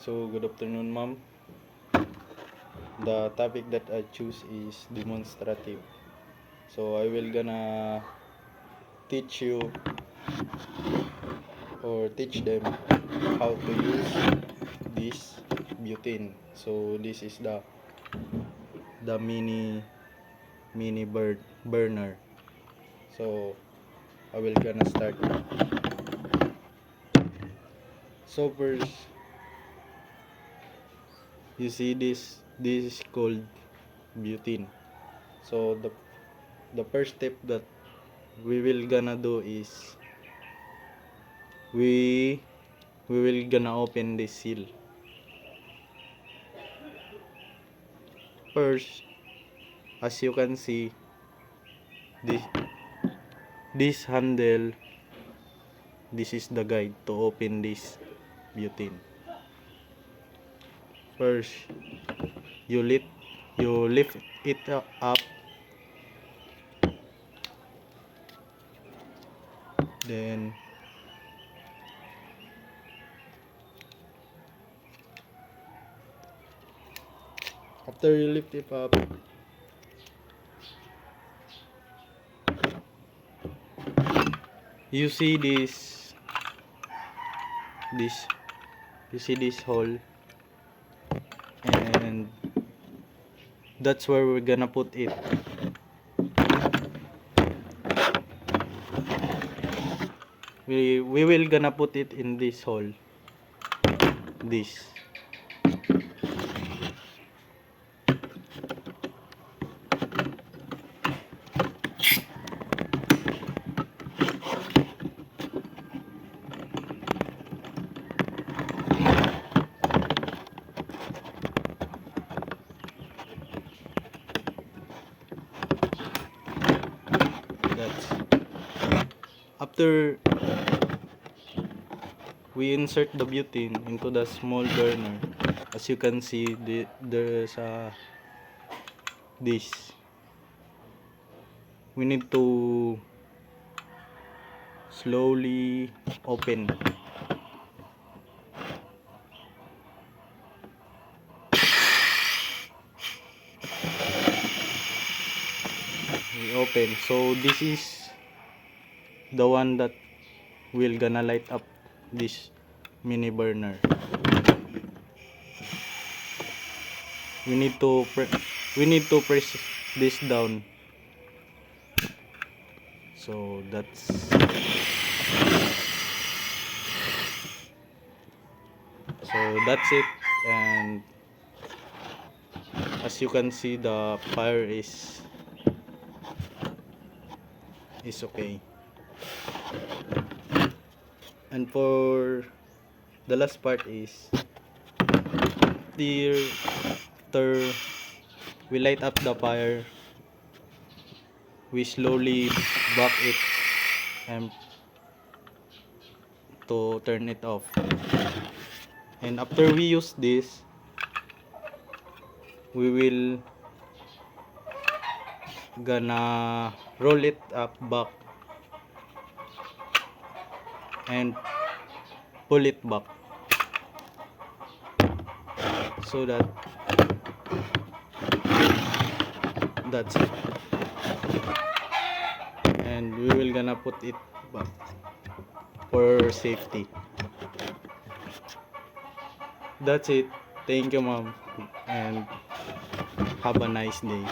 So, good afternoon, ma'am. The topic that I choose is demonstrative. So, I will gonna teach you or teach them how to use this butane. So, this is the mini burner. So, I will gonna start. So first, you see this is called butane. So the first step that we will gonna do is we will gonna open this seal. First, as you can see, this handle, this is the guide to open this butane. First, you lift it up, then after you lift it up, you see this you see this hole, and that's where we're gonna put it. We will gonna put it in this hole, this. That's after we insert the butane into the small burner. As you can see, there's this. We need to slowly open. We open. So this is the one that will gonna light up this mini burner. We need to press this down. So that's it. And as you can see, the fire is okay. And for the last part is after we light up the fire, we slowly back it and to turn it off. And after we use this, we will gonna roll it up back and pull it back, so that's it. And we will gonna put it back for safety. That's it. Thank you, ma'am, and have a nice day.